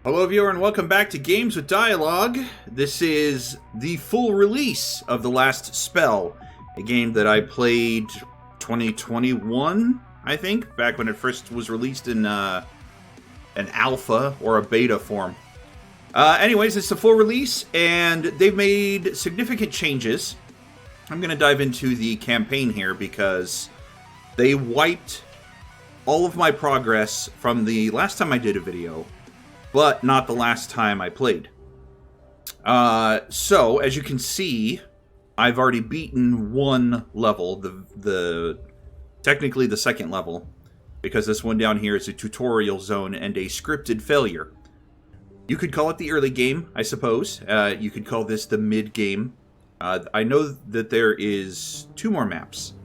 Hello viewer and welcome back to Games with Dialogue. This is the full release of The Last Spell, a game that I played 2021, I think, back when it first was released in an alpha or a beta form. Anyways, it's the full release and they've made significant changes. I'm going to dive into the campaign here because they wiped all of my progress from the last time I did a video, but not the last time I played. So, as you can see, I've already beaten one level, technically the second level, because this one down here is a tutorial zone and a scripted failure. You could call it the early game, I suppose. You could call this the mid game. I know that there is 2 more maps.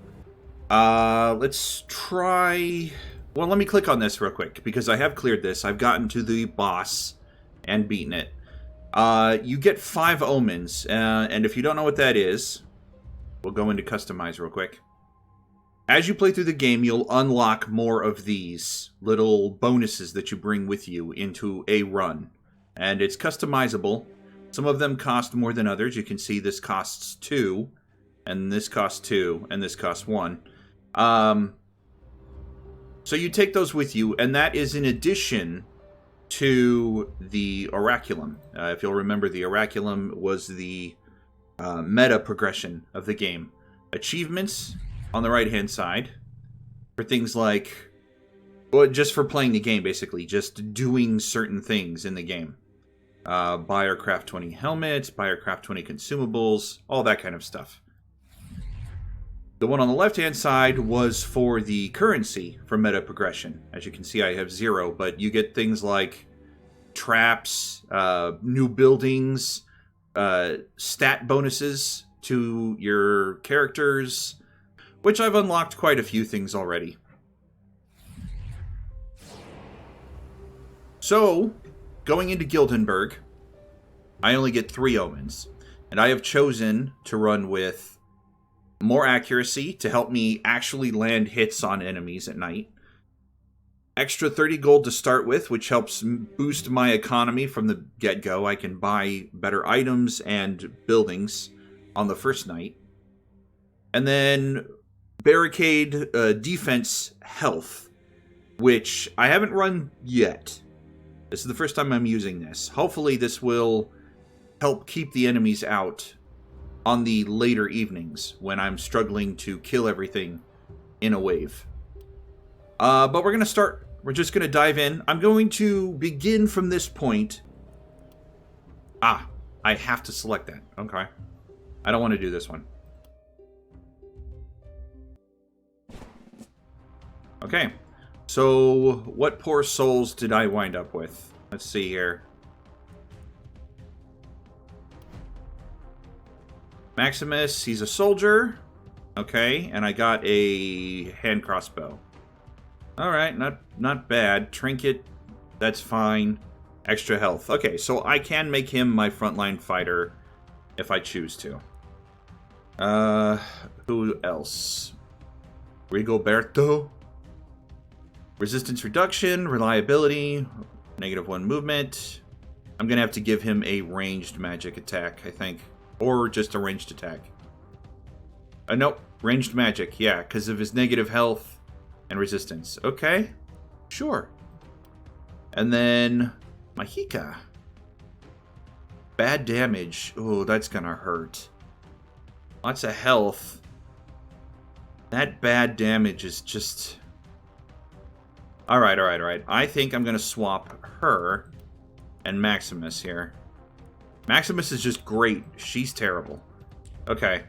Let's try... Well, let me click on this real quick, because I have cleared this. I've gotten to the boss and beaten it. You get 5 omens, and if you don't know what that is, we'll go into customize real quick. As you play through the game, you'll unlock more of these little bonuses that you bring with you into a run. And it's customizable. Some of them cost more than others. You can see this costs 2, and this costs 2, and this costs 1. So you take those with you, and that is in addition to the Oraculum. If you'll remember, the Oraculum was the meta progression of the game. Achievements on the right-hand side for things like, well, just for playing the game, basically. Just doing certain things in the game. Buy or craft 20 helmets, buy or craft 20 consumables, all that kind of stuff. The one on the left-hand side was for the currency for meta progression. As you can see, I have 0, but you get things like traps, new buildings, stat bonuses to your characters, which I've unlocked quite a few things already. So, going into Gildenberg, I only get 3 omens, and I have chosen to run with more accuracy to help me actually land hits on enemies at night. Extra 30 gold to start with, which helps boost my economy from the get-go. I can buy better items and buildings on the first night. And then barricade defense health, which I haven't run yet. This is the first time I'm using this. Hopefully this will help keep the enemies out on the later evenings when I'm struggling to kill everything in a wave. But we're going to start. We're just going to dive in. I'm going to begin from this point. I have to select that. Okay. I don't want to do this one. Okay. So, what poor souls did I wind up with? Let's see here. Maximus, he's a soldier. Okay, and I got a hand crossbow. Alright, not bad. Trinket, that's fine. Extra health. Okay, so I can make him my frontline fighter if I choose to. Who else? Rigoberto. Resistance reduction, reliability, -1 movement. I'm gonna have to give him a ranged magic attack, I think. Or just a ranged attack. Nope. Ranged magic. Yeah, because of his negative health and resistance. Okay. Sure. And then... Mahika. Bad damage. Oh, that's gonna hurt. Lots of health. That bad damage is just... Alright. I think I'm gonna swap her and Maximus here. Maximus is just great. She's terrible. Okay.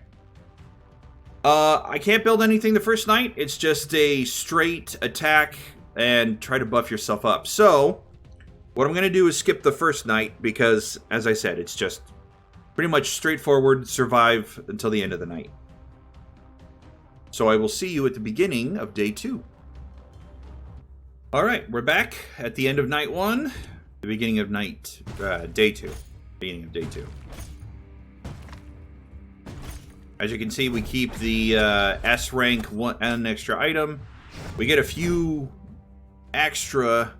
I can't build anything the first night. It's just a straight attack and try to buff yourself up. So, what I'm going to do is skip the first night because, as I said, it's just pretty much straightforward, survive until the end of the night. So I will see you at the beginning of day 2. Alright, we're back at the end of night 1. The beginning of day 2. Beginning of day 2. As you can see, we keep the S rank and extra item. We get a few extra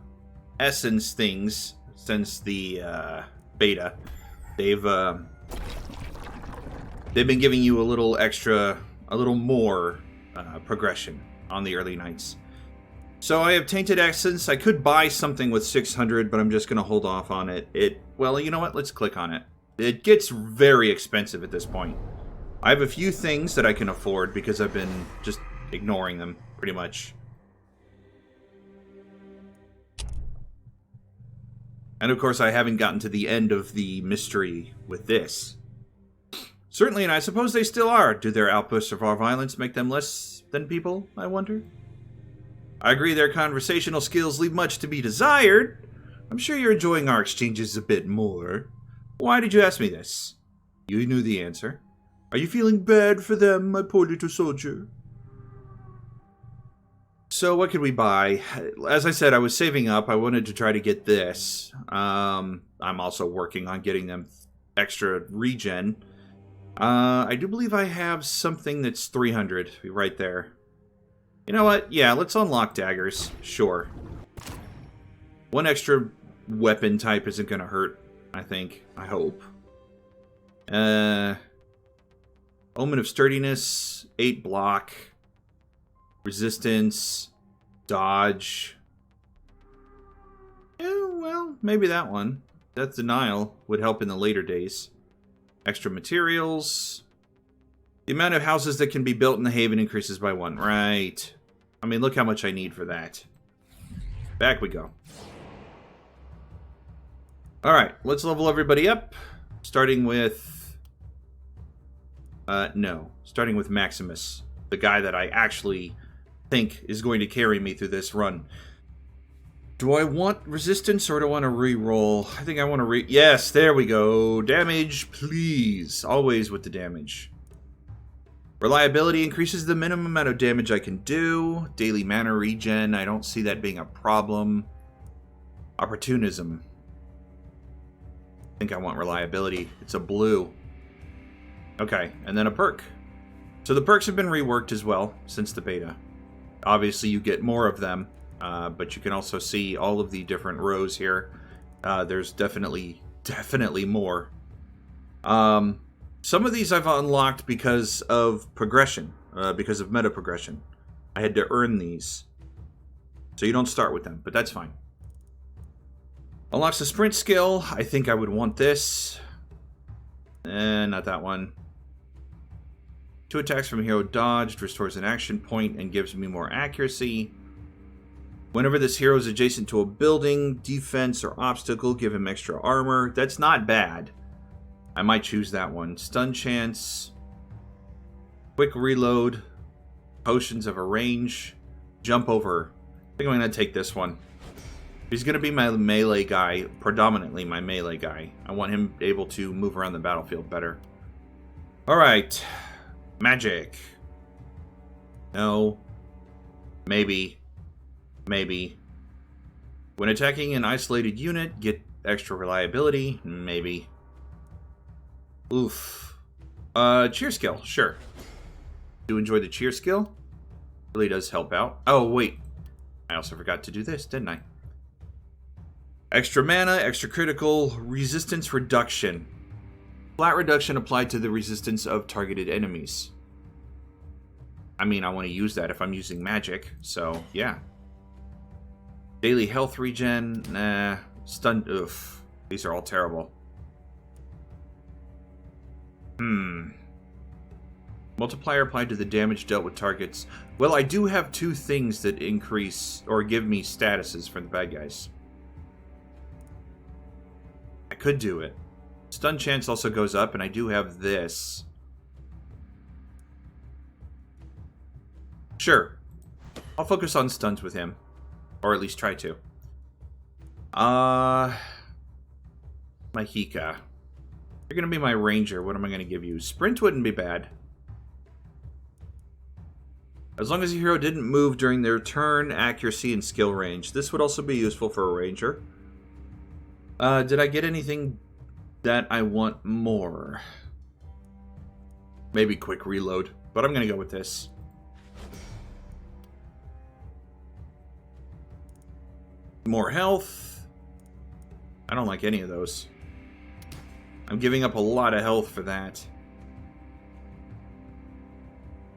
essence things since the beta. They've been giving you a little extra, a little more progression on the early nights. So I have Tainted Essence. I could buy something with 600, but I'm just going to hold off on it. Well, you know what? Let's click on it. It gets very expensive at this point. I have a few things that I can afford because I've been just ignoring them, pretty much. And of course, I haven't gotten to the end of the mystery with this. Certainly, and I suppose they still are. Do their outbursts of our violence make them less than people, I wonder? I agree their conversational skills leave much to be desired. I'm sure you're enjoying our exchanges a bit more. Why did you ask me this? You knew the answer. Are you feeling bad for them, my poor little soldier? So what could we buy? As I said, I was saving up. I wanted to try to get this. I'm also working on getting them extra regen. I do believe I have something that's 300 right there. You know what? Yeah, let's unlock daggers. Sure. One extra weapon type isn't going to hurt, I think. I hope. Omen of Sturdiness, 8 block, resistance, dodge. Yeah, well, maybe that one. Death Denial would help in the later days. Extra materials. The amount of houses that can be built in the Haven increases by 1. Right. I mean, look how much I need for that. Back we go. Alright, let's level everybody up. Starting with... starting with Maximus. The guy that I actually think is going to carry me through this run. Do I want resistance or do I want to re-roll? I think I want to Yes, there we go. Damage, please. Always with the damage. Reliability increases the minimum amount of damage I can do. Daily mana regen, I don't see that being a problem. Opportunism. I think I want reliability. It's a blue. Okay, and then a perk. So the perks have been reworked as well since the beta. Obviously you get more of them, but you can also see all of the different rows here. There's definitely more. Some of these I've unlocked because of progression, because of meta progression. I had to earn these. So you don't start with them, but that's fine. Unlocks the sprint skill. I think I would want this. Not that one. 2 attacks from hero dodged, restores an action point, and gives me more accuracy. Whenever this hero is adjacent to a building, defense, or obstacle, give him extra armor. That's not bad. I might choose that one. Stun chance. Quick reload. Potions of a range. Jump over. I think I'm going to take this one. He's going to be my melee guy. Predominantly my melee guy. I want him able to move around the battlefield better. Alright. Magic. No. Maybe. Maybe. When attacking an isolated unit, get extra reliability. Maybe. Oof. Cheer skill. Sure. Do enjoy the cheer skill. Really does help out. Oh, wait. I also forgot to do this, didn't I? Extra mana, extra critical, resistance reduction. Flat reduction applied to the resistance of targeted enemies. I mean, I want to use that if I'm using magic, so yeah. Daily health regen, nah. Stun, oof. These are all terrible. Multiplier applied to the damage dealt with targets. Well, I do have 2 things that increase or give me statuses for the bad guys. I could do it. Stun chance also goes up, and I do have this. Sure. I'll focus on stuns with him. Or at least try to. Mahika. You're going to be my ranger. What am I going to give you? Sprint wouldn't be bad. As long as the hero didn't move during their turn, accuracy, and skill range. This would also be useful for a ranger. Did I get anything that I want more? Maybe quick reload, but I'm going to go with this. More health. I don't like any of those. I'm giving up a lot of health for that.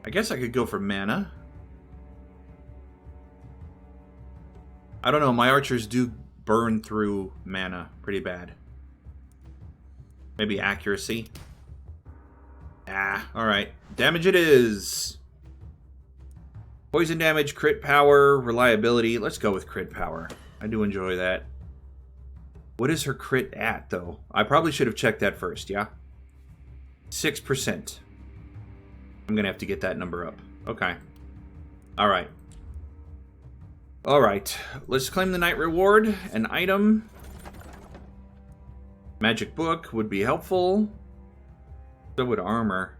I guess I could go for mana. I don't know, my archers do burn through mana pretty bad. Maybe accuracy. Ah, alright. Damage it is! Poison damage, crit power, reliability. Let's go with crit power. I do enjoy that. What is her crit at, though? I probably should have checked that first, yeah? 6%. I'm gonna have to get that number up. Okay. Alright. Alright. Let's claim the night reward. An item. Magic book would be helpful. So would armor.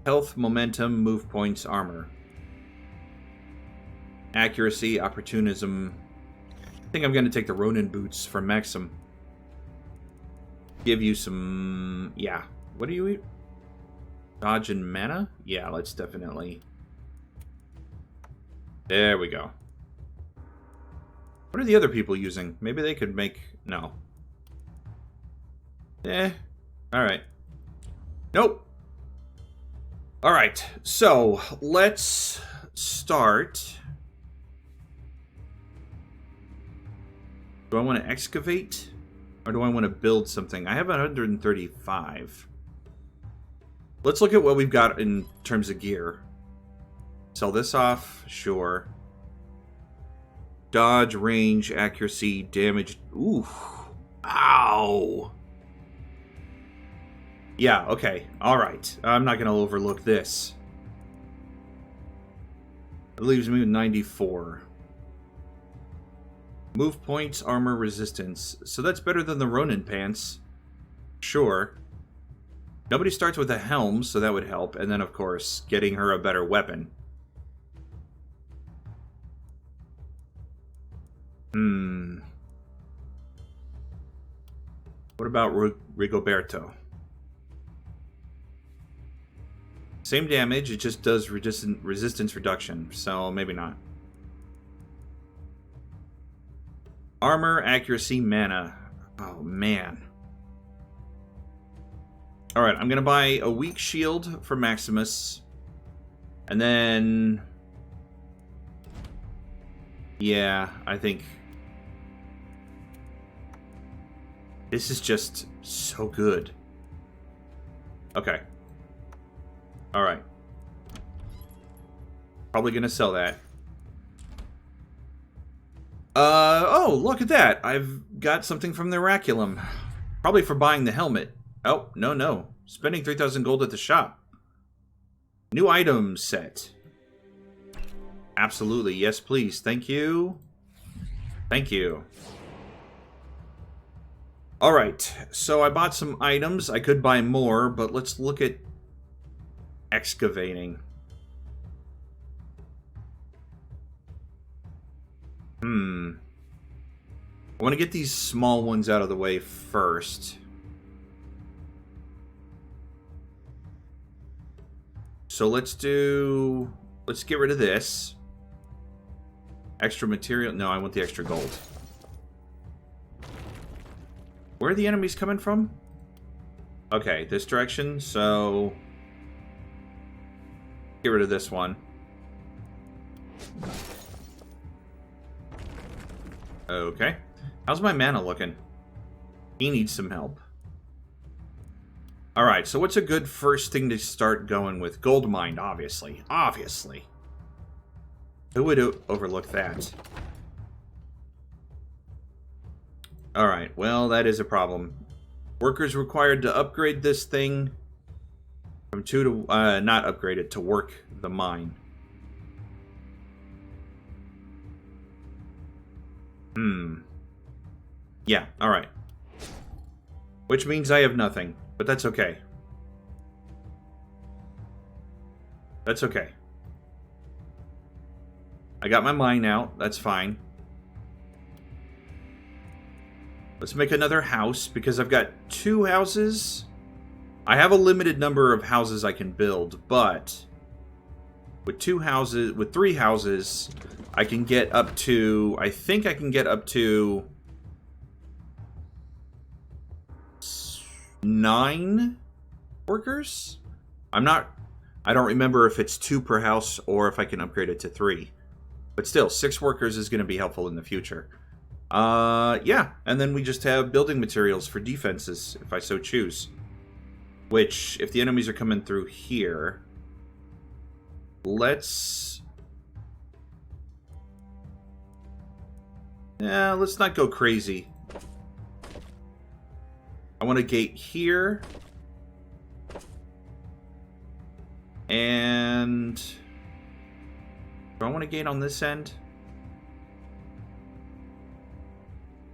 Health, momentum, move points, armor. Accuracy, opportunism. I think I'm going to take the Ronin boots from Maxim. Give you some... Yeah. What do you eat? Dodge and mana? Yeah, let's definitely... There we go. What are the other people using? Maybe they could make... No. Alright. Nope. Alright, so let's start. Do I want to excavate? Or do I want to build something? I have 135. Let's look at what we've got in terms of gear. Sell this off, sure. Dodge, range, accuracy, damage. Ooh. Ow. Yeah, okay. Alright. I'm not going to overlook this. It leaves me with 94. Move points, armor, resistance. So that's better than the Ronin pants. Sure. Nobody starts with a helm, so that would help. And then, of course, getting her a better weapon. What about Rigoberto? Same damage, it just does resistance reduction, so maybe not. Armor, accuracy, mana. Oh, man. Alright, I'm going to buy a weak shield for Maximus. And then... Yeah, I think... This is just so good. Okay. Alright. Probably gonna sell that. Oh, look at that. I've got something from the Oraculum. Probably for buying the helmet. Oh, no. Spending 3,000 gold at the shop. New item set. Absolutely. Yes, please. Thank you. Thank you. Alright, so I bought some items. I could buy more, but let's look at excavating. I want to get these small ones out of the way first. So let's get rid of this. Extra material. No, I want the extra gold. Where are the enemies coming from? Okay, this direction, so... Get rid of this one. Okay. How's my mana looking? He needs some help. Alright, so what's a good first thing to start going with? Gold mine, obviously. Obviously. Who would overlook that? Alright, well, that is a problem. Workers required to upgrade this thing from 2 to... not upgrade it, to work the mine. Yeah, alright. Which means I have nothing, but that's okay. That's okay. I got my mine out, that's fine. Let's make another house, because I've got 2 houses. I have a limited number of houses I can build, but with 3 houses, I can get up to... I think I can get up to... 9 workers? I don't remember if it's 2 per house or if I can upgrade it to 3. But still, 6 workers is going to be helpful in the future. Yeah, and then we just have building materials for defenses, if I so choose. Which, if the enemies are coming through here... Let's not go crazy. I want a gate here. And... do I want a gate on this end?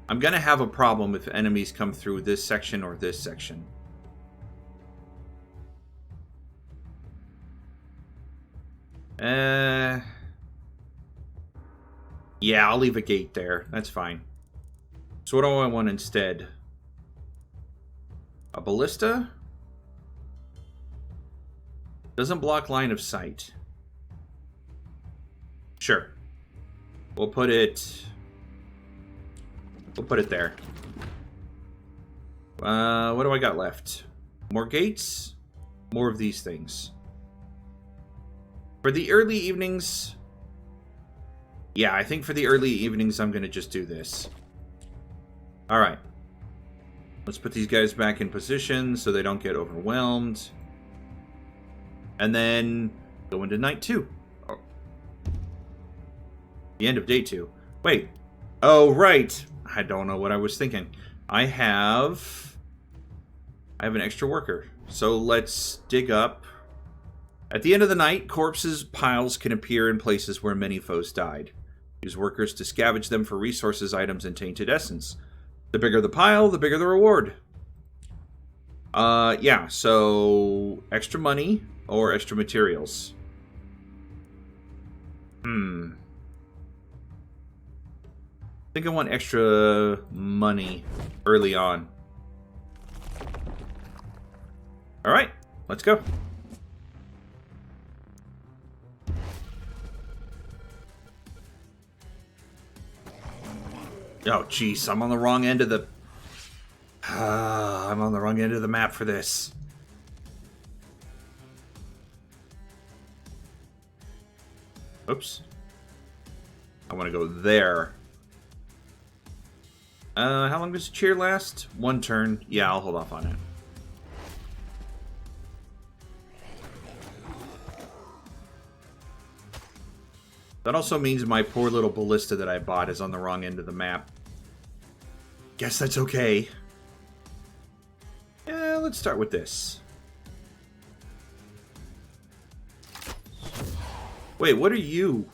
I'm going to have a problem if enemies come through this section or this section. Yeah, I'll leave a gate there. That's fine. So what do I want instead? A ballista? Doesn't block line of sight. Sure. We'll put it there. What do I got left? More gates? More of these things. For the early evenings... yeah, I think for the early evenings I'm going to just do this. Alright. Let's put these guys back in position so they don't get overwhelmed. And then go into night 2. Oh. The end of day 2. Wait. Oh, right. I don't know what I was thinking. I have an extra worker. So let's dig up. At the end of the night, corpses piles can appear in places where many foes died. Use workers to scavenge them for resources, items, and tainted essence. The bigger the pile, the bigger the reward. Yeah, so extra money or extra materials. I think I want extra money early on. Alright, let's go. Oh, jeez, I'm on the wrong end of the... I'm on the wrong end of the map for this. Oops. I want to go there. How long does a cheer last? 1 turn. Yeah, I'll hold off on it. That also means my poor little ballista that I bought is on the wrong end of the map. Guess that's okay. Yeah, let's start with this. Wait, what are you?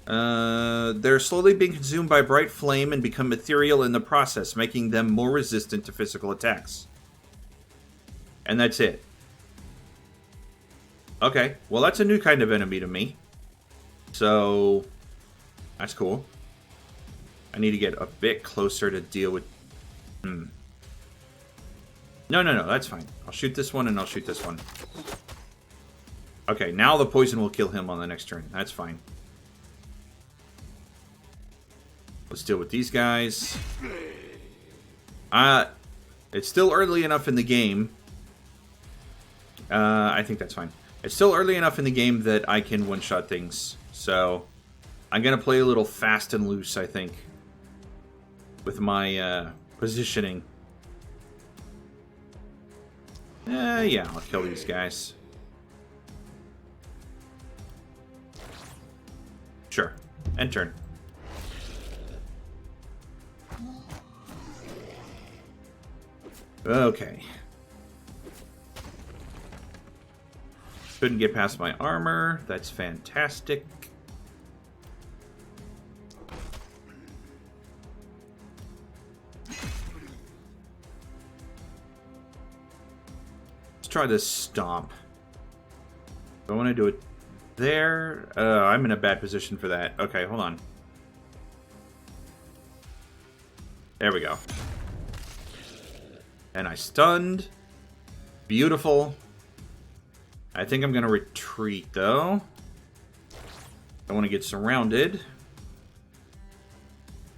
They're slowly being consumed by bright flame and become ethereal in the process, making them more resistant to physical attacks. And that's it. Okay, well that's a new kind of enemy to me. So, that's cool. I need to get a bit closer to deal with... No, that's fine. I'll shoot this one and I'll shoot this one. Okay, now the poison will kill him on the next turn. That's fine. Let's deal with these guys. It's still early enough in the game. I think that's fine. It's still early enough in the game that I can one-shot things. So, I'm going to play a little fast and loose, I think. With my positioning. Yeah, I'll kill these guys. Sure. End turn. Okay. Couldn't get past my armor. That's fantastic. Let's try this stomp. Do I want to do it there? I'm in a bad position for that. Okay, hold on. There we go. And I stunned. Beautiful. I think I'm going to retreat, though. I want to get surrounded. I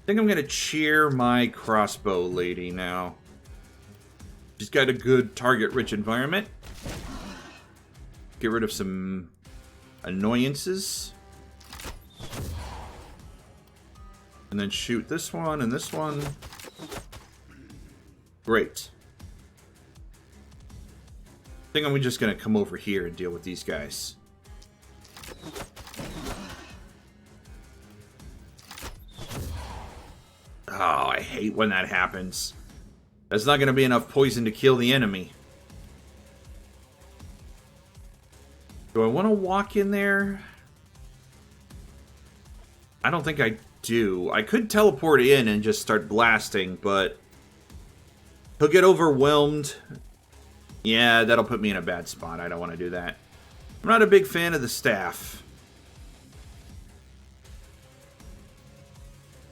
think I'm going to cheer my crossbow lady now. She's got a good target-rich environment. Get rid of some annoyances. And then shoot this one and this one. Great. I think I'm just going to come over here and deal with these guys. Oh, I hate when that happens. That's not going to be enough poison to kill the enemy. Do I want to walk in there? I don't think I do. I could teleport in and just start blasting, but he'll get overwhelmed. Yeah, that'll put me in a bad spot. I don't want to do that. I'm not a big fan of the staff.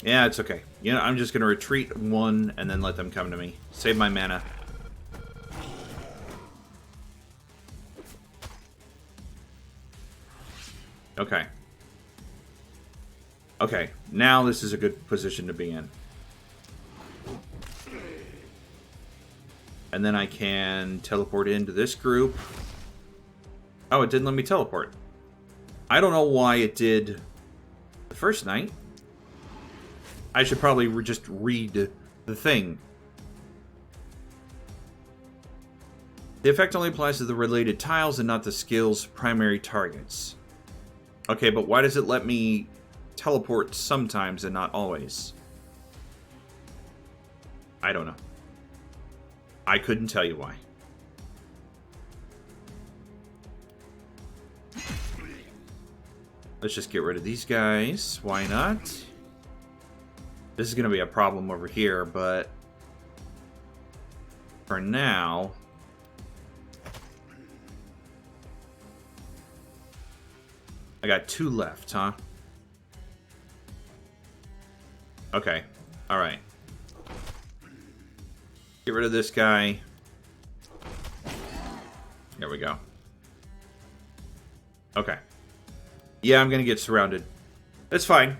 Yeah, it's okay. You know, I'm just going to retreat one and then let them come to me. Save my mana. Okay. Okay, now this is a good position to be in. And then I can teleport into this group. Oh, it didn't let me teleport. I don't know why it did the first night. I should probably just read the thing. The effect only applies to the related tiles and not the skill's primary targets. Okay, but why does it let me teleport sometimes and not always? I don't know. I couldn't tell you why. Let's just get rid of these guys. Why not? This is going to be a problem over here, but for now, I got 2 left, huh? Okay. Alright. Get rid of this guy. There we go. Okay. Yeah, I'm going to get surrounded. That's fine.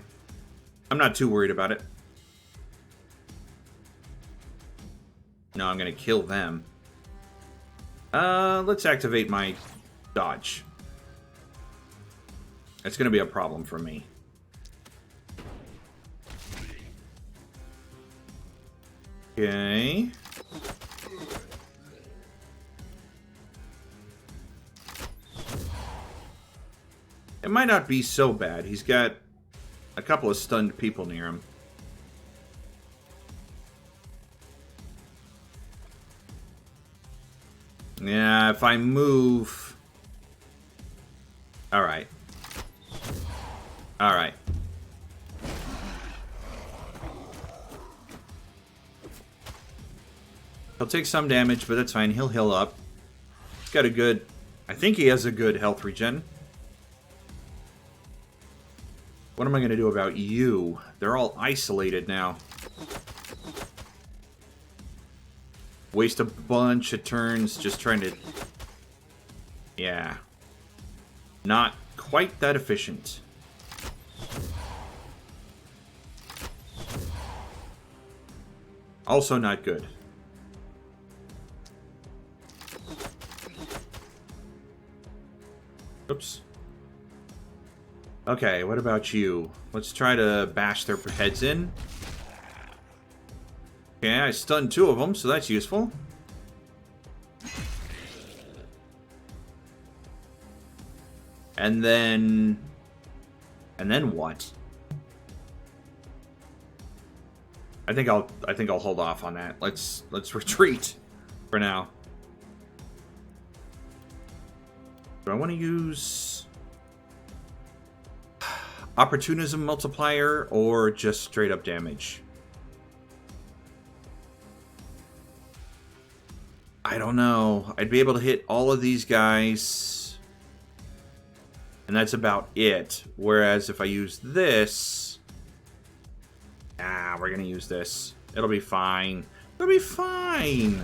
I'm not too worried about it. No, I'm going to kill them. Let's activate my dodge. It's going to be a problem for me. Okay. It might not be so bad. He's got a couple of stunned people near him. Yeah, if I move... Alright. Alright. He'll take some damage, but that's fine. He'll heal up. He's got a good... I think he has a good health regen. What am I going to do about you? They're all isolated now. Waste a bunch of turns just trying to... Yeah. Not quite that efficient. Also not good. Oops. Okay, what about you? Let's try to bash their heads in. Okay, I stunned 2 of them, so that's useful. And then what? I think I'll hold off on that. Let's retreat for now. Do I want to use opportunism multiplier or just straight up damage? I don't know. I'd be able to hit all of these guys, and that's about it. Whereas if I use this... we're gonna use this. It'll be fine. It'll be fine!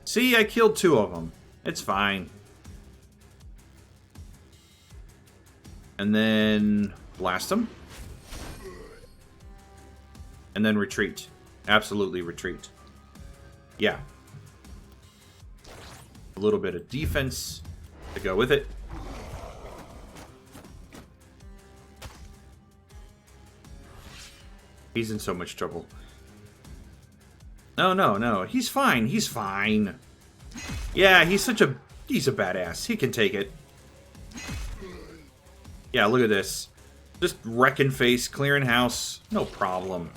See, I killed 2 of them. It's fine. And then blast them. And then retreat. Absolutely retreat. Yeah. A little bit of defense to go with it. He's in so much trouble. No, no, no. He's fine. He's fine. Yeah, he's a badass. He can take it. Yeah, look at this. Just wrecking face, clearing house. No problem.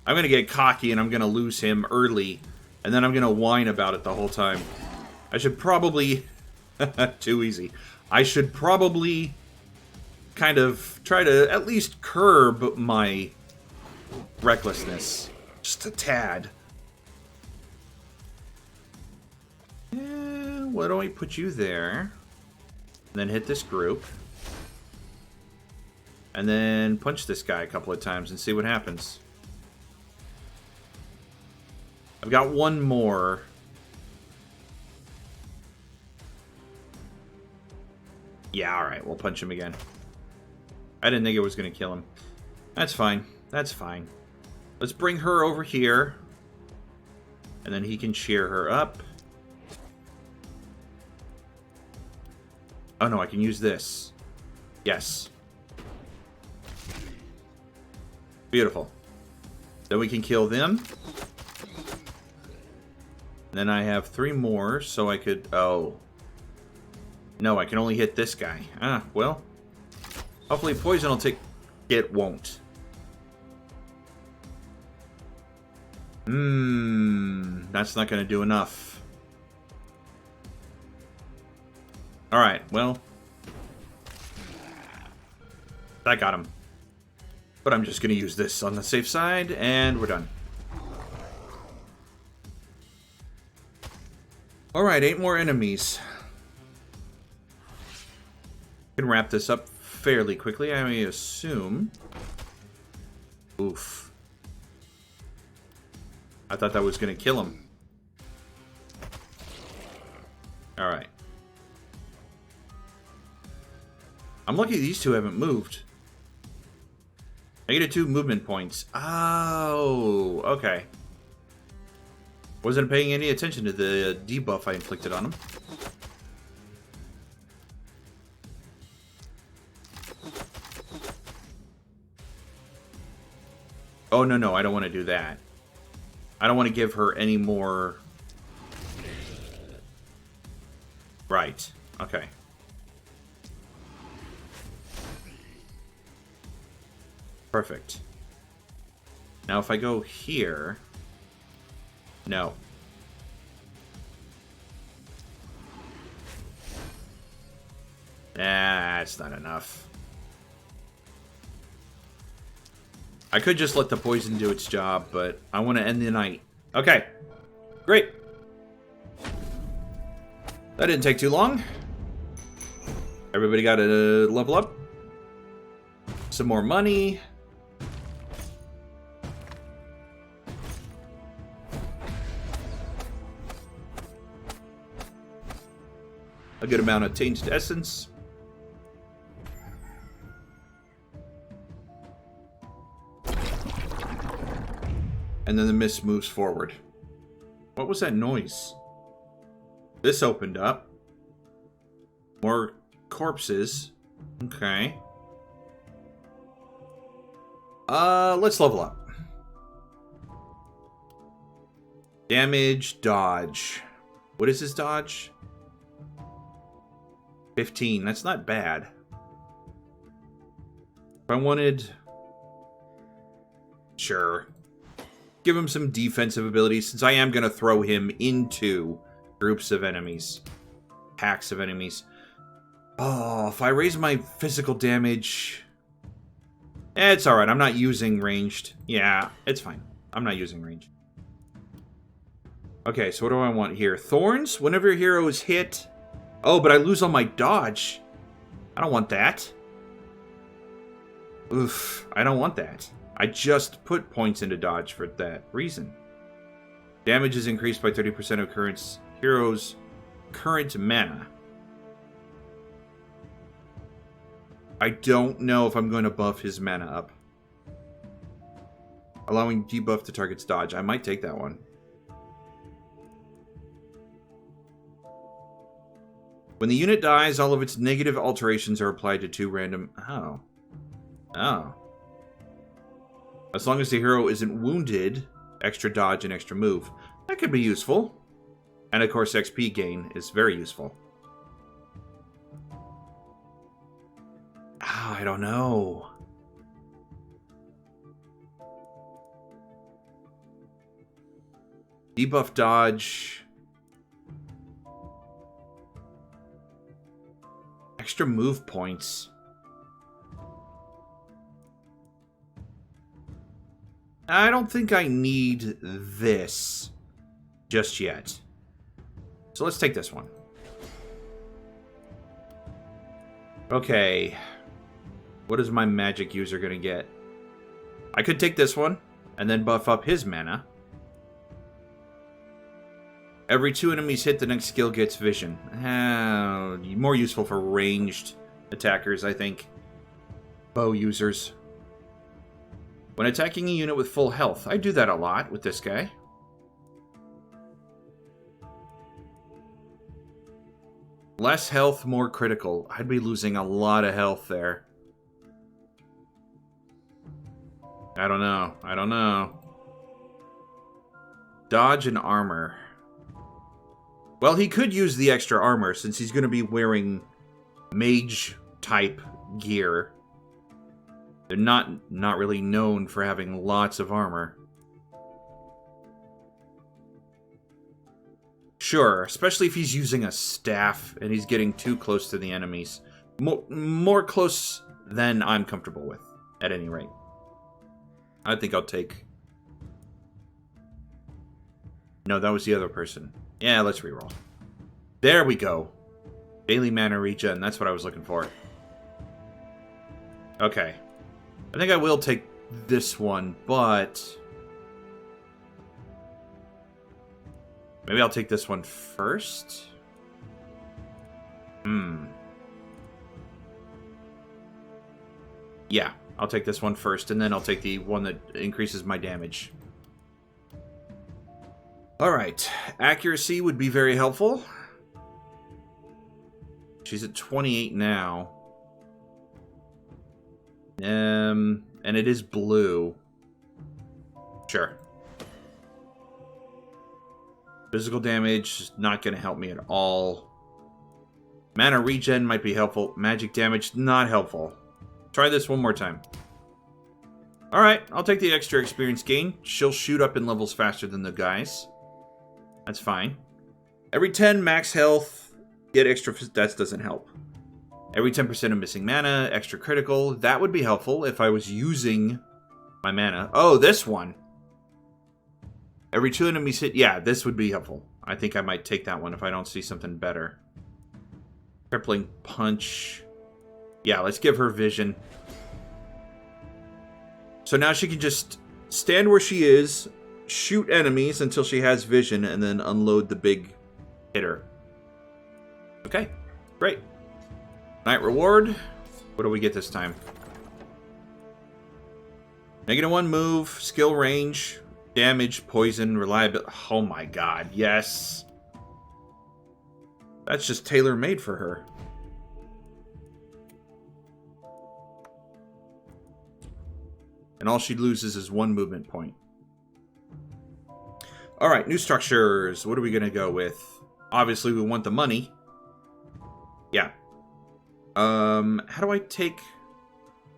I'm going to get cocky and I'm going to lose him early. And then I'm going to whine about it the whole time. I should probably... Too easy. I should probably kind of try to at least curb my recklessness. Just a tad. Why don't we put you there? And then hit this group. And then punch this guy a couple of times and see what happens. I've got one more. Yeah, alright, we'll punch him again. I didn't think it was going to kill him. That's fine. That's fine. Let's bring her over here. And then he can cheer her up. Oh no, I can use this. Yes. Beautiful. Then we can kill them. Then I have 3 more, so I could... Oh. No, I can only hit this guy. Ah, well. Hopefully poison will take... It won't. That's not going to do enough. Alright, well. That got him. But I'm just going to use this on the safe side, and we're done. Alright, 8 more enemies. Can wrap this up fairly quickly, I may assume. Oof. I thought that was going to kill him. Alright. I'm lucky these two haven't moved. -2 movement points. Oh, okay. Wasn't paying any attention to the debuff I inflicted on him. Oh, no, no, I don't want to do that. I don't want to give her any more... Right, okay. Perfect. Now if I go here... No. That's not enough. I could just let the poison do its job, but I want to end the night. Okay. Great. That didn't take too long. Everybody got a level up. Some more money. A good amount of tainted essence. And then the mist moves forward. What was that noise? This opened up. More corpses. Okay. Let's level up. Damage, dodge. What is his dodge? 15. That's not bad. If I wanted... Sure. Give him some defensive abilities, since I am going to throw him into groups of enemies. Packs of enemies. Oh, if I raise my physical damage... it's alright, I'm not using ranged. Yeah, it's fine. I'm not using ranged. Okay, so what do I want here? Thorns? Whenever your hero is hit... Oh, but I lose all my dodge. I don't want that. Oof, I don't want that. I just put points into dodge for that reason. Damage is increased by 30% of hero's current mana. I don't know if I'm going to buff his mana up. Allowing debuff to target's dodge. I might take that one. When the unit dies, all of its negative alterations are applied to 2 random... Oh. Oh. As long as the hero isn't wounded, extra dodge and extra move. That could be useful. And of course, XP gain is very useful. Ah, I don't know. Debuff dodge. Extra move points. I don't think I need this just yet. So let's take this one. Okay. What is my magic user going to get? I could take this one and then buff up his mana. Every 2 enemies hit, the next skill gets vision. More useful for ranged attackers, I think. Bow users. When attacking a unit with full health. I do that a lot with this guy. Less health, more critical. I'd be losing a lot of health there. I don't know. I don't know. Dodge and armor. Well, he could use the extra armor since he's going to be wearing mage-type gear. They're not really known for having lots of armor. Sure, especially if he's using a staff and he's getting too close to the enemies. More close than I'm comfortable with, at any rate. I think I'll take... No, that was the other person. Yeah, let's reroll. There we go. Daily mana regen, that's what I was looking for. Okay. I think I will take this one, but... Maybe I'll take this one first? Yeah, I'll take this one first, and then I'll take the one that increases my damage. Alright, accuracy would be very helpful. She's at 28 now. And it is blue. Sure. Physical damage, not going to help me at all. Mana regen might be helpful. Magic damage, not helpful. Try this one more time. Alright, I'll take the extra experience gain. She'll shoot up in levels faster than the guys. That's fine. Every 10 max health, get extra... That doesn't help. Every 10% of missing mana, extra critical. That would be helpful if I was using my mana. Oh, this one. Every 2 enemies hit... Yeah, this would be helpful. I think I might take that one if I don't see something better. Crippling punch. Yeah, let's give her vision. So now she can just stand where she is, shoot enemies until she has vision, and then unload the big hitter. Okay, great. Night reward. What do we get this time? -1 move, skill range, damage, poison, reliability. Oh my god, yes. That's just tailor-made for her. And all she loses is 1 movement point. Alright, new structures. What are we going to go with? Obviously, we want the money. Yeah. How do I take...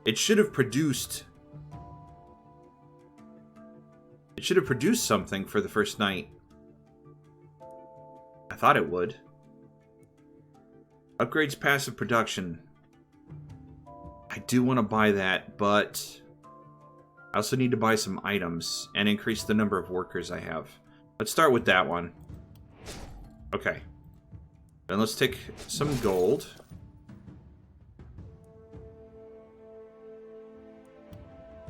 It should have produced... It should have produced something for the first night. I thought it would. Upgrades passive production. I do want to buy that, but... I also need to buy some items and increase the number of workers I have. Let's start with that one. Okay. Then let's take some gold.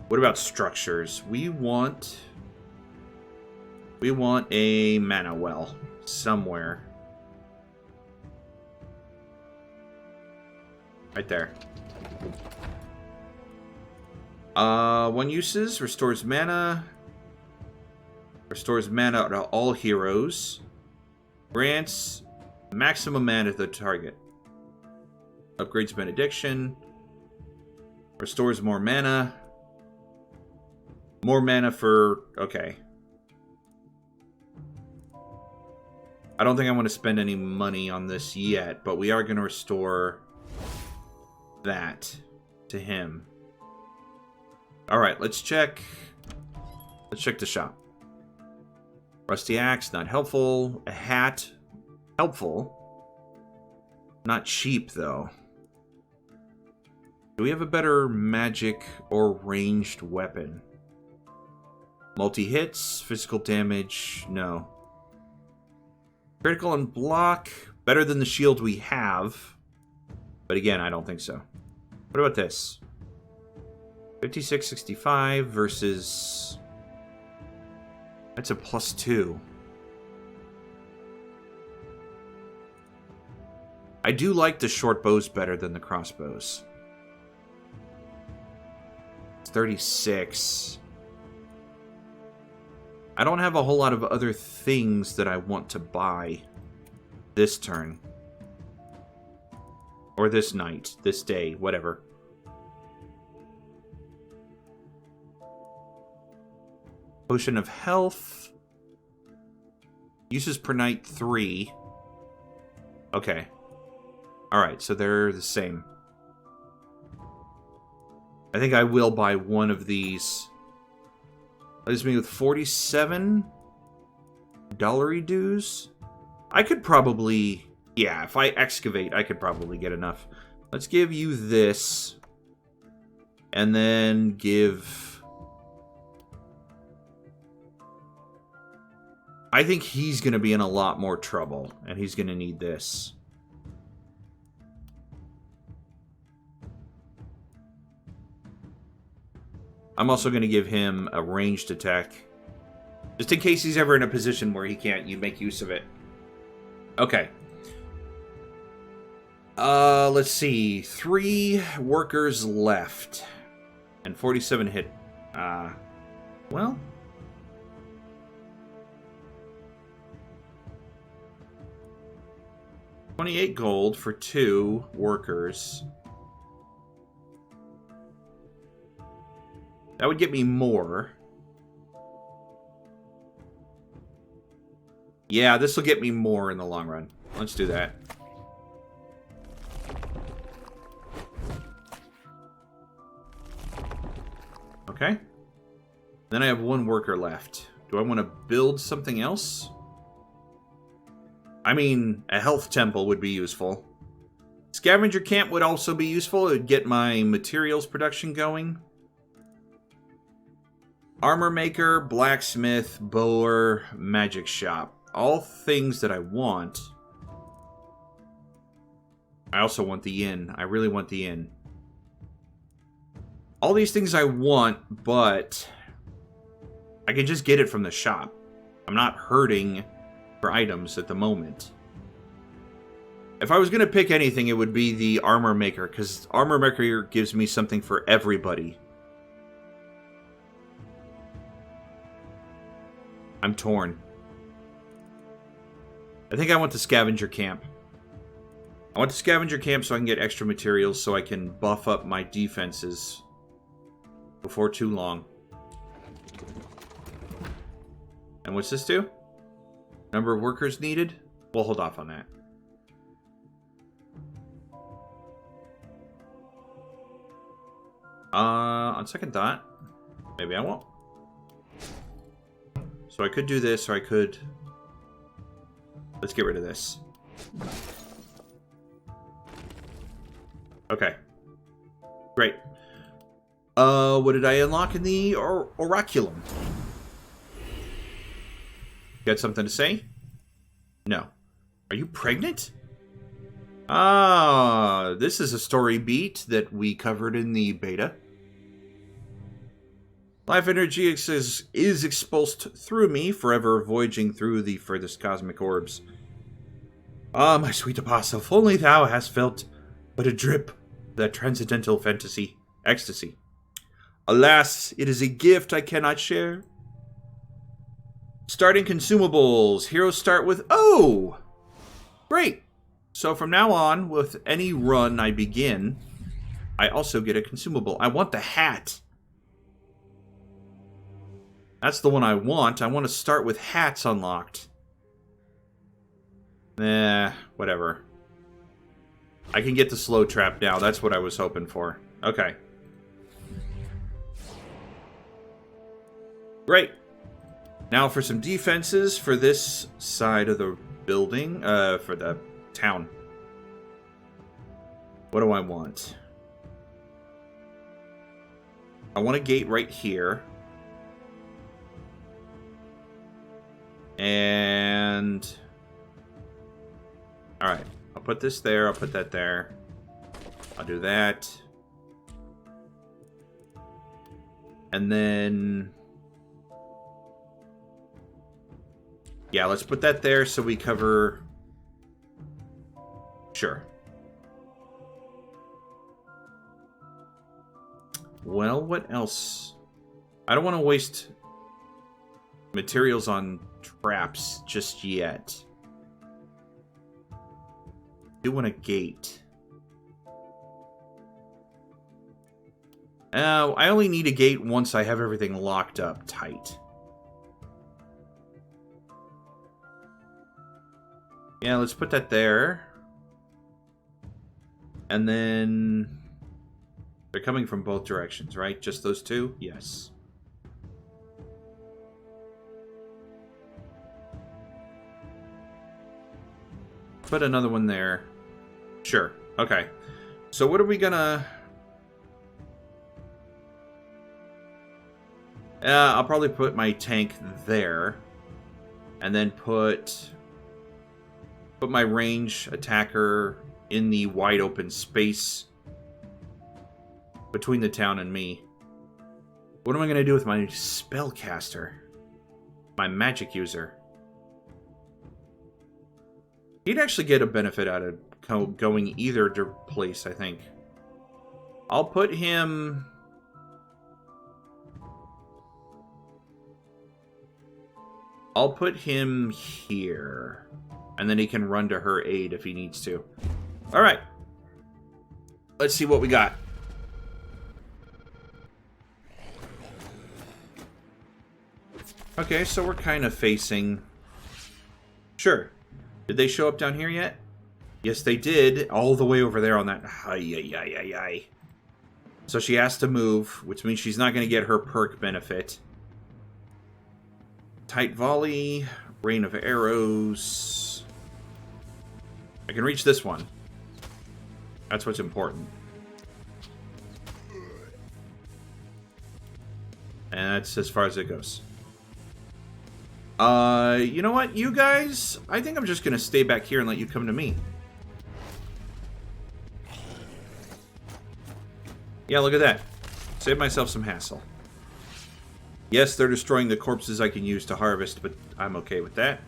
What about structures? We want a mana well somewhere. Right there. One uses, restores mana. Restores mana to all heroes. Grants maximum mana to the target. Upgrades benediction. Restores more mana. More mana for... Okay. I don't think I want to spend any money on this yet, but we are going to restore that to him. Alright, let's check. Let's check the shop. Rusty axe, not helpful. A hat, helpful. Not cheap, though. Do we have a better magic or ranged weapon? Multi-hits, physical damage, no. Critical and block, better than the shield we have. But again, I don't think so. What about this? 56-65 versus... That's a +2. I do like the short bows better than the crossbows. It's 36. I don't have a whole lot of other things that I want to buy this turn. Or this night, this day, whatever. Potion of health. Uses per night 3. Okay. Alright, so they're the same. I think I will buy one of these. Leaves me with 47 dollary dues. I could probably... Yeah, if I excavate, I could probably get enough. Let's give you this. And then give... I think he's going to be in a lot more trouble. And he's going to need this. I'm also going to give him a ranged attack. Just in case he's ever in a position where he can't, you make use of it. Okay. Let's see. 3 workers left. And 47 hit. Well. $28 gold for 2 workers. That would get me more. Yeah, this will get me more in the long run. Let's do that. Okay. Then I have 1 worker left. Do I want to build something else? I mean, a health temple would be useful. Scavenger camp would also be useful. It would get my materials production going. Armor maker, blacksmith, bower, magic shop. All things that I want. I also want the inn. I really want the inn. All these things I want, but I can just get it from the shop. I'm not hurting for items at the moment. If I was going to pick anything, it would be the armor maker, because armor maker gives me something for everybody. I'm torn. I think I want the scavenger camp. I want the scavenger camp so I can get extra materials so I can buff up my defenses before too long. And what's this do? Number of workers needed? We'll hold off on that. On second thought, maybe I won't. So I could do this, or I could... Let's get rid of this. Okay. Great. What did I unlock in the Oraculum? Got something to say? No. Are you pregnant? Ah, this is a story beat that we covered in the beta. Life energy is expulsed through me, forever voyaging through the furthest cosmic orbs. Ah, my sweet apostle, if only thou hast felt but a drip That transcendental fantasy. Ecstasy. Alas, it is a gift I cannot share. Starting consumables. Heroes start with... Oh! Great! So from now on, with any run I begin, I also get a consumable. I want the hat. That's the one I want. I want to start with hats unlocked. Whatever. I can get the slow trap now. That's what I was hoping for. Okay. Great. Now for some defenses for this side of the building, for the town. What do I want? I want a gate right here. And... Alright. I'll put this there. I'll put that there. I'll do that. And then... Yeah, let's put that there so we cover... Sure. Well, what else? I don't want to waste materials on traps just yet. I do want a gate. I only need a gate once I have everything locked up tight. Yeah, let's put that there. And then... They're coming from both directions, right? Just those two? Yes. Put another one there. Sure. Okay. So what are we gonna... I'll probably put my tank there. And then put my range attacker in the wide open space between the town and me. What am I going to do with my spellcaster? My magic user? He'd actually get a benefit out of going either place, I think. I'll put him... I'll put him here. And then he can run to her aid if he needs to. Alright. Let's see what we got. Okay, so we're kind of facing... Sure. Did they show up down here yet? Yes, they did. All the way over there on that... Ay. So she has to move, which means she's not going to get her perk benefit. Tight volley. Rain of arrows. I can reach this one. That's what's important. And that's as far as it goes. You know what, you guys? I think I'm just gonna stay back here and let you come to me. Yeah, look at that. Save myself some hassle. Yes, they're destroying the corpses I can use to harvest, but I'm okay with that.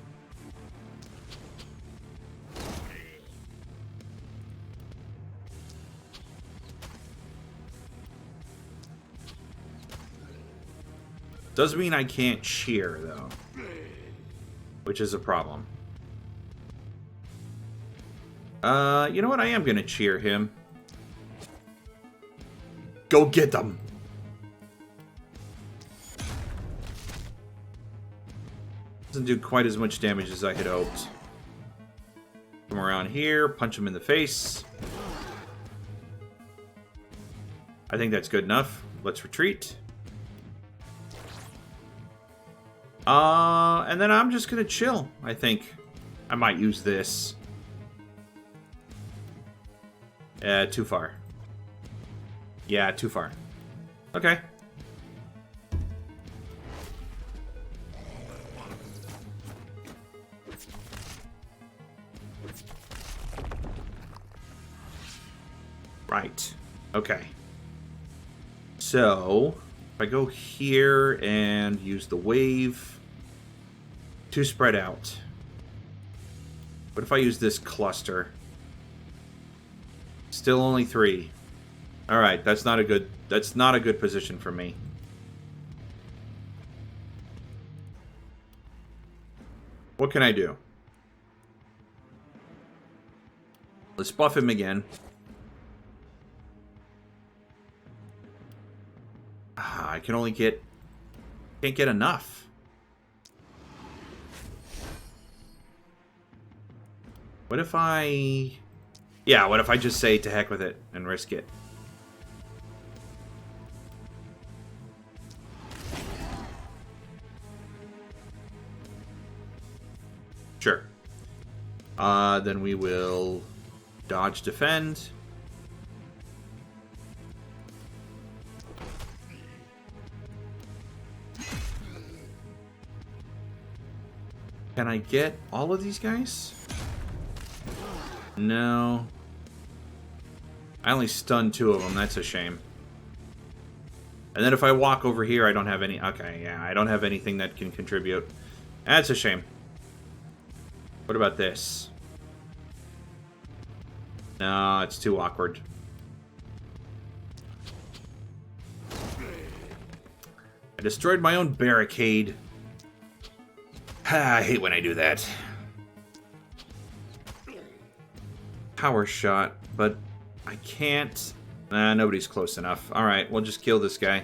Doesn't mean I can't cheer, though. Which is a problem. You know what? I am gonna cheer him. Go get them! Doesn't do quite as much damage as I had hoped. Come around here, punch him in the face. I think that's good enough. Let's retreat. And then I'm just gonna chill, I think. I might use this. Too far. Yeah, too far. Okay. Right. Okay. So, if I go here and use the wave to spread out. What if I use this cluster? Still only 3. Alright, that's not a good position for me. What can I do? Let's buff him again. I can only get... Can't get enough. What if I... Yeah, what if I just say to heck with it and risk it? Sure. Then we will dodge, defend. Can I get all of these guys? No. I only stunned 2 of them. That's a shame. And then if I walk over here, I don't have any... Okay, yeah, I don't have anything that can contribute. That's a shame. What about this? No, it's too awkward. I destroyed my own barricade. I hate when I do that. Power shot, but I can't... nobody's close enough. Alright, we'll just kill this guy.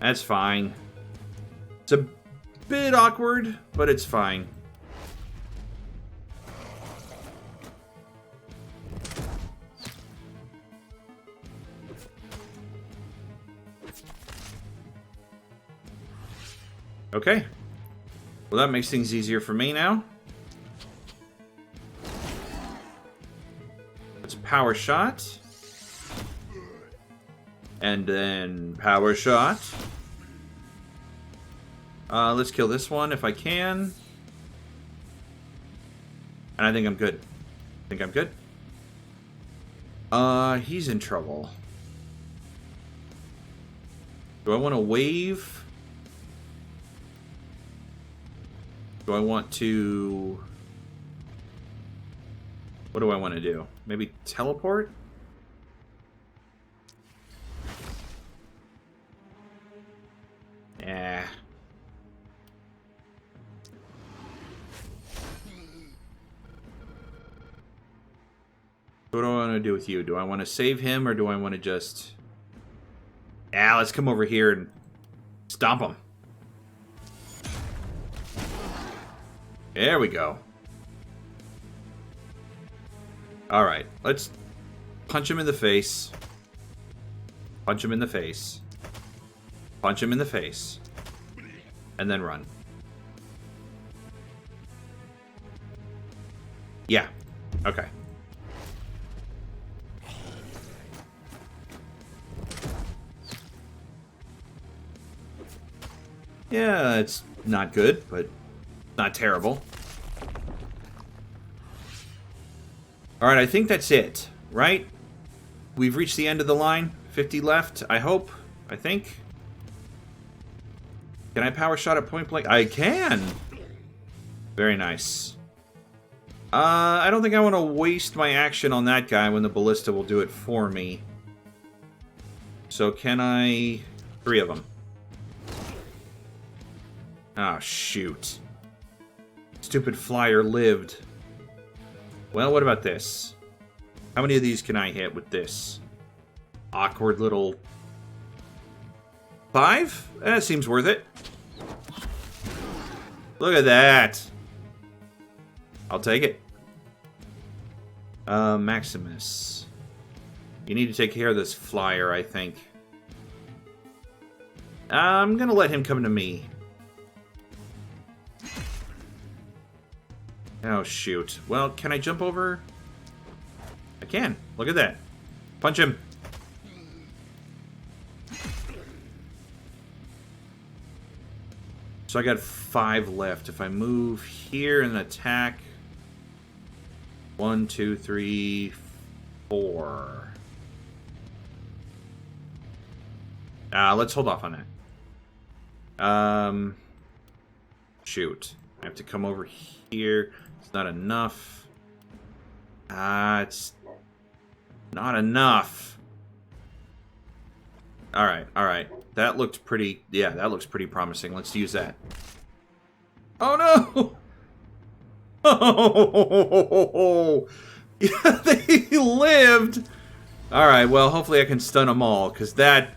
That's fine. It's a bit awkward, but it's fine. Okay. Well, that makes things easier for me now. Let's power shot. And then power shot. Let's kill this one if I can. And I think I'm good. He's in trouble. Do I want to wave? Do I want to... What do I want to do? Maybe teleport? Yeah. What do I want to do with you? Do I want to save him or do I want to just... Yeah, let's come over here and stomp him. There we go. Alright, let's punch him in the face. Punch him in the face. Punch him in the face. And then run. Yeah. Okay. Yeah, it's not good, but not terrible. Alright, I think that's it, right? We've reached the end of the line. 50 left, I hope. I think. Can I power shot at point blank? I can! Very nice. I don't think I want to waste my action on that guy when the ballista will do it for me. So can I... 3 of them. Oh, shoot. Stupid flyer lived. Well, what about this? How many of these can I hit with this? Awkward little... 5? That seems worth it. Look at that. I'll take it. Maximus. You need to take care of this flyer, I think. I'm gonna let him come to me. Oh, shoot. Well, can I jump over? I can. Look at that. Punch him. So I got 5 left. If I move here and attack... 1, 2, 3, 4. Let's hold off on that. Shoot. I have to come over here. It's not enough. It's not enough. Alright, alright. That looked pretty... Yeah, that looks pretty promising. Let's use that. Oh, no! Oh! Yeah, they lived! Alright, well, hopefully I can stun them all, because that...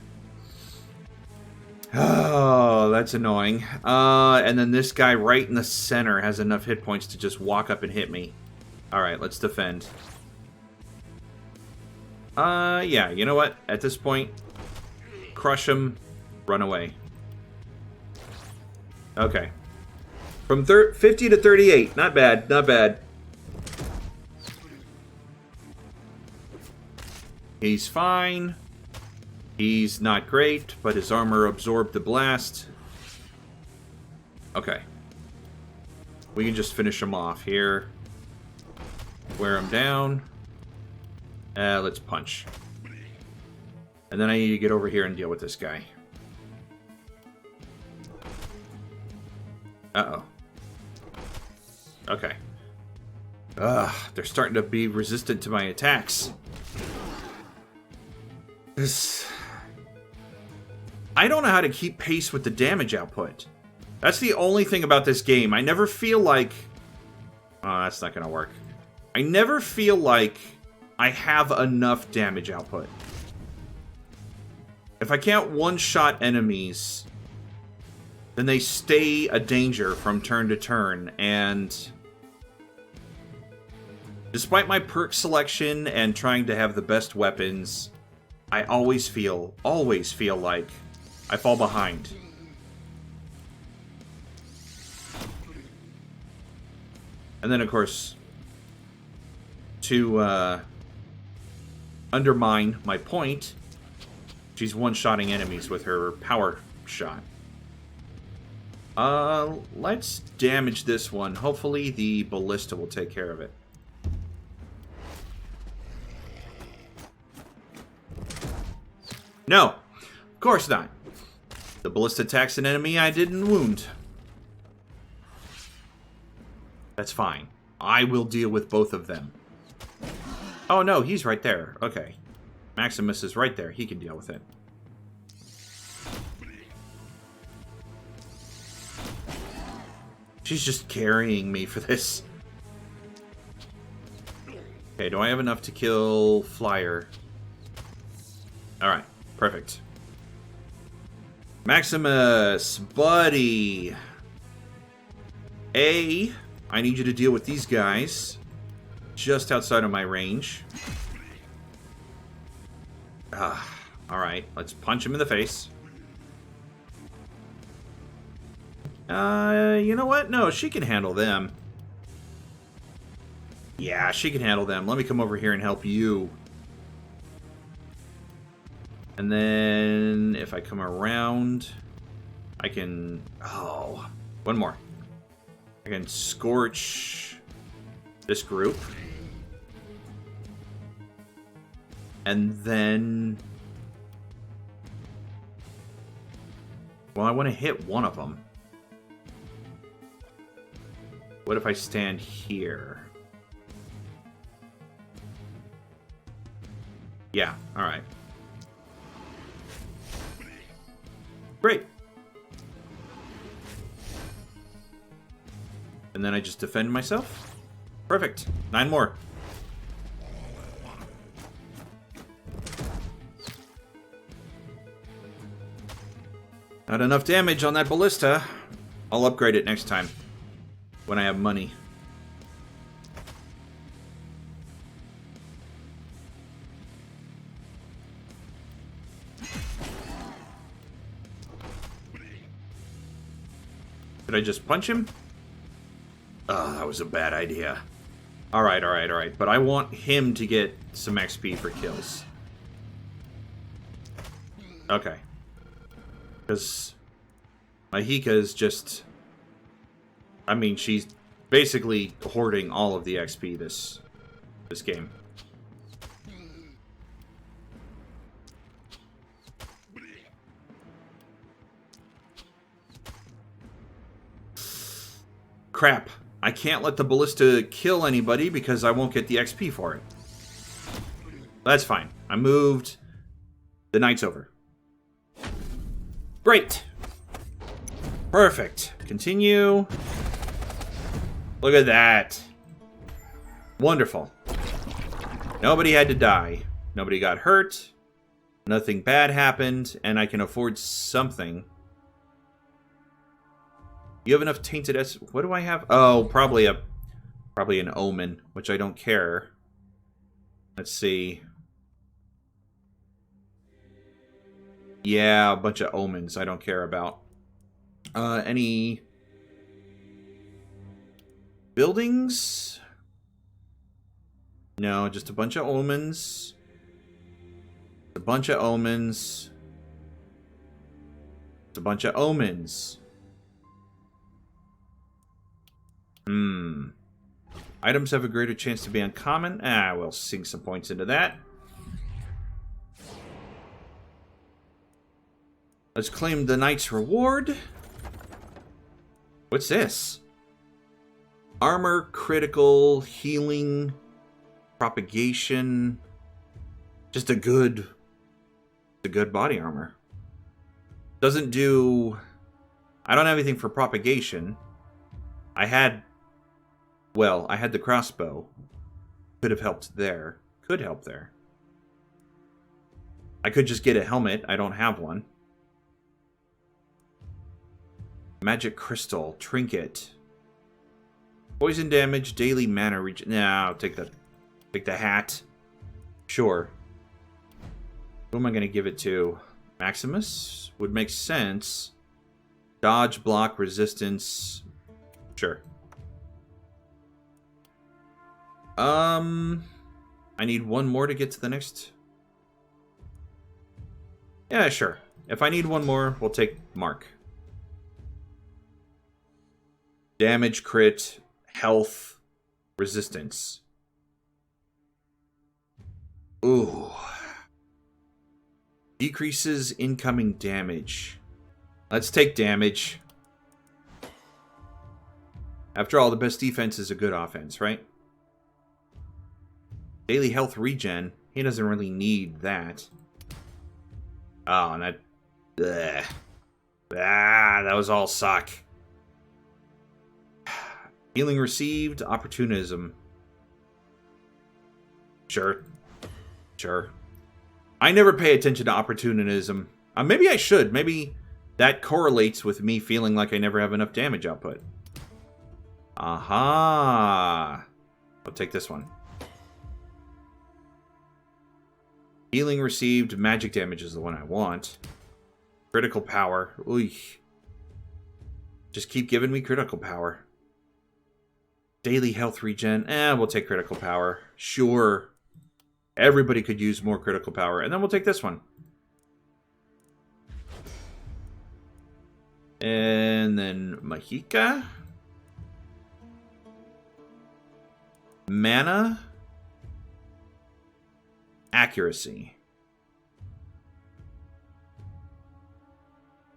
Oh, that's annoying. And then this guy right in the center has enough hit points to just walk up and hit me. Alright, let's defend. Yeah, you know what? At this point, crush him, run away. Okay. From 50 to 38. Not bad, not bad. He's fine. He's not great, but his armor absorbed the blast. Okay. We can just finish him off here. Wear him down. Let's punch. And then I need to get over here and deal with this guy. Uh-oh. Okay. They're starting to be resistant to my attacks. I don't know how to keep pace with the damage output. That's the only thing about this game. I never feel like... Oh, that's not going to work. I never feel like I have enough damage output. If I can't one-shot enemies, then they stay a danger from turn to turn, and... Despite my perk selection and trying to have the best weapons, I always feel like I fall behind. And then, of course, to undermine my point, she's one-shotting enemies with her power shot. Let's damage this one. Hopefully the ballista will take care of it. No, of course not. The ballista attacks an enemy I didn't wound. That's fine. I will deal with both of them. Oh no, he's right there. Okay. Maximus is right there. He can deal with it. She's just carrying me for this. Okay, do I have enough to kill Flyer? Alright, perfect. Maximus, buddy. I need you to deal with these guys just outside of my range. Alright, let's punch him in the face. You know what? No, she can handle them. Yeah, she can handle them. Let me come over here and help you. And then if I come around, I can... Oh, one more. I can scorch this group. And then... Well, I want to hit one of them. What if I stand here? Yeah, alright. Great. And then I just defend myself? Perfect. 9 more. Not enough damage on that ballista. I'll upgrade it next time. When I have money. Did I just punch him? Oh, that was a bad idea. Alright, alright, alright. But I want him to get some XP for kills. Okay. Because Mahika is just... I mean, she's basically hoarding all of the XP this game. Crap. I can't let the ballista kill anybody because I won't get the XP for it. That's fine. I moved. The night's over. Great. Perfect. Continue. Look at that. Wonderful. Nobody had to die. Nobody got hurt. Nothing bad happened. And I can afford something. You have enough tainted S... What do I have? Oh, probably an omen, which I don't care. Let's see. Yeah, a bunch of omens I don't care about. Any buildings? No, just a bunch of omens. A bunch of omens. It's a bunch of omens. Items have a greater chance to be uncommon. We'll sink some points into that. Let's claim the knight's reward. What's this? Armor, critical, healing, propagation. Just a good body armor. Doesn't do... I don't have anything for propagation. I had the crossbow. Could have helped there. Could help there. I could just get a helmet. I don't have one. Magic crystal. Trinket. Poison damage. Daily mana regen. Nah, I'll take the hat. Sure. Who am I going to give it to? Maximus? Would make sense. Dodge, block, resistance. Sure. I need one more to get to the next. Yeah, sure. If I need one more, we'll take Mark. Damage, crit, health, resistance. Ooh. Decreases incoming damage. Let's take damage. After all, the best defense is a good offense, right? Daily health regen. He doesn't really need that. Oh, and that... Bleh. That was all suck. Healing received. Opportunism. Sure. Sure. I never pay attention to opportunism. Maybe I should. Maybe that correlates with me feeling like I never have enough damage output. Aha! I'll take this one. Healing received. Magic damage is the one I want. Critical power. Ooh. Just keep giving me critical power. Daily health regen. We'll take critical power. Sure. Everybody could use more critical power. And then we'll take this one. And then Mahika. Mana. Accuracy.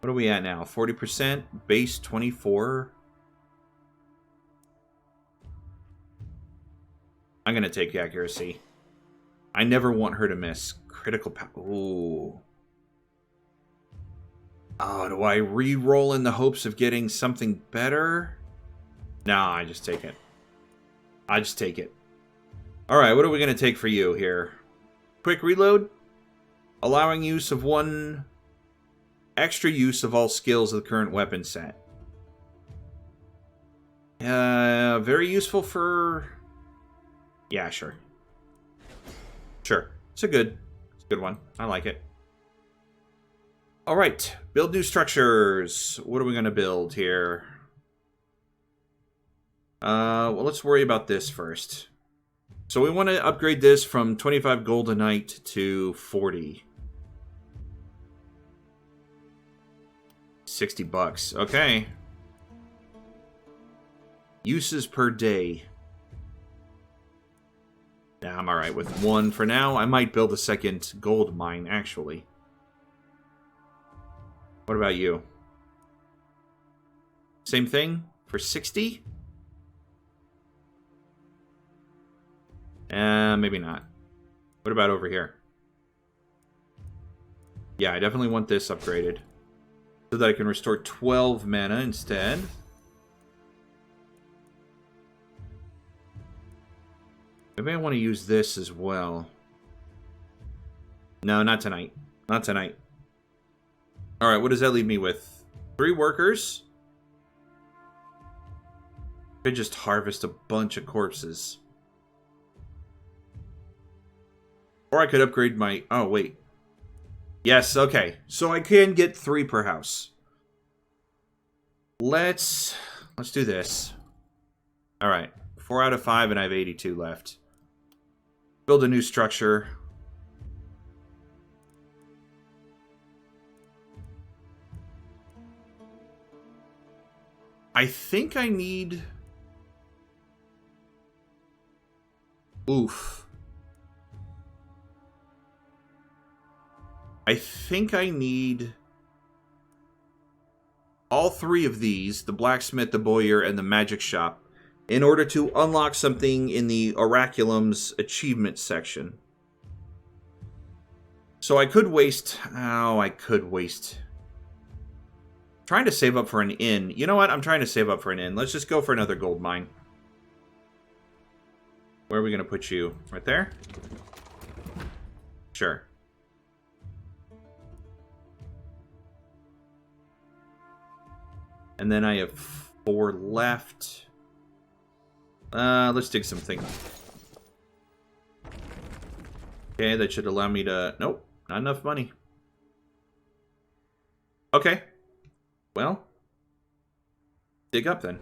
What are we at now? 40%. Base 24. I'm going to take accuracy. I never want her to miss. Critical power. Ooh. Oh, do I re-roll in the hopes of getting something better? Nah, I just take it. I just take it. Alright, what are we going to take for you here? Quick reload. Allowing use of one extra use of all skills of the current weapon set. Very useful for... Yeah, sure. Sure. It's a good one. I like it. Alright. Build new structures. What are we going to build here? Well, let's worry about this first. So we want to upgrade this from 25 goldenite to 40. 60 bucks. Okay. Uses per day. Yeah, I'm alright with one for now. I might build a second gold mine, actually. What about you? Same thing? For 60? Maybe not. What about over here? Yeah, I definitely want this upgraded. So that I can restore 12 mana instead. Maybe I want to use this as well. No, not tonight. Not tonight. Alright, what does that leave me with? 3 workers. I could just harvest a bunch of corpses. Or I could upgrade my... Oh, wait. Yes, okay. So I can get 3 per house. Let's do this. Alright. 4 out of 5 and I have 82 left. Build a new structure. I think I need... Oof. I think I need all 3 of these, the blacksmith, the bowyer, and the magic shop, in order to unlock something in the Oraculum's achievement section. So I could waste... Oh, I could waste... Trying to save up for an inn. You know what? I'm trying to save up for an inn. Let's just go for another gold mine. Where are we going to put you? Right there? Sure. And then I have 4 left. Let's dig something. Okay, that should allow me to... Nope, not enough money. Okay. Well, dig up then.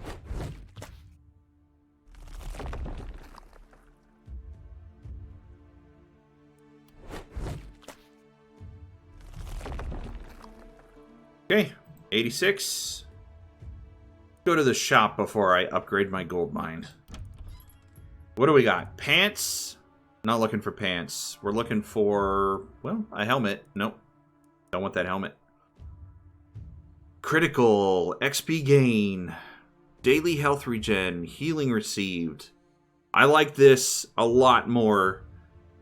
Okay, 86. Go to the shop before I upgrade my gold mine. What do we got? Pants? Not looking for pants. We're looking for, well, a helmet. Nope. Don't want that helmet. Critical, XP gain, daily health regen, healing received. I like this a lot more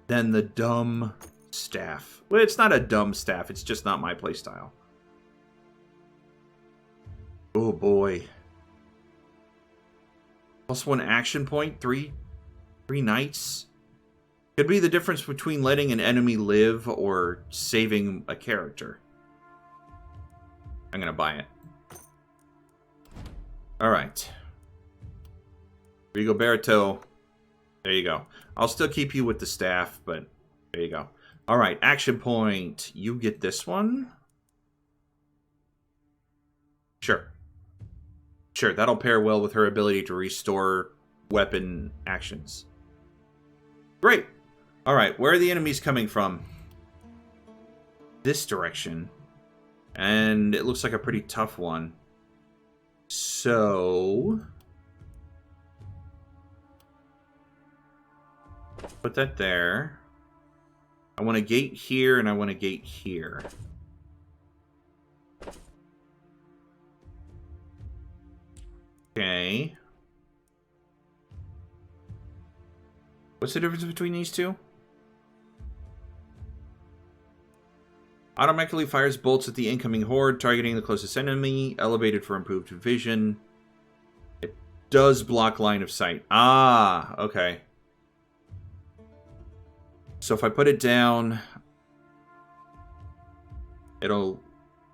than the dumb staff. Well, it's not a dumb staff, it's just not my playstyle. Oh boy. +1 action point, 3 knights. Could be the difference between letting an enemy live or saving a character. I'm gonna buy it. Alright. Rigoberto. There you go. I'll still keep you with the staff, but there you go. Alright, action point. You get this one. Sure. Sure, that'll pair well with her ability to restore weapon actions. Great. Alright, where are the enemies coming from? This direction. And it looks like a pretty tough one. So... put that there. I want a gate here, and I want a gate here. Okay. What's the difference between these two? Automatically fires bolts at the incoming horde, targeting the closest enemy. Elevated for improved vision. It does block line of sight. Ah, okay. So if I put it down, it'll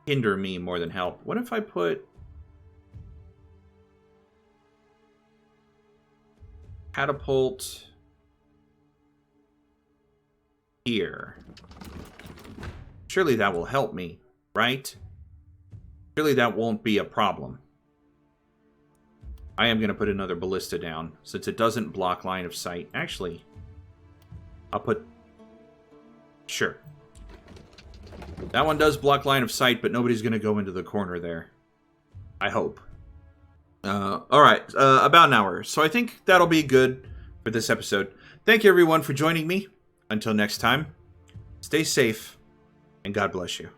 hinder me more than help. What if I put... catapult here? Surely that will help me, right? Surely that won't be a problem. I am going to put another ballista down, since it doesn't block line of sight. Actually, I'll put... sure. That one does block line of sight, but nobody's going to go into the corner there. I hope. Alright, about an hour. So I think that'll be good for this episode. Thank you everyone for joining me. Until next time, stay safe. And God bless you.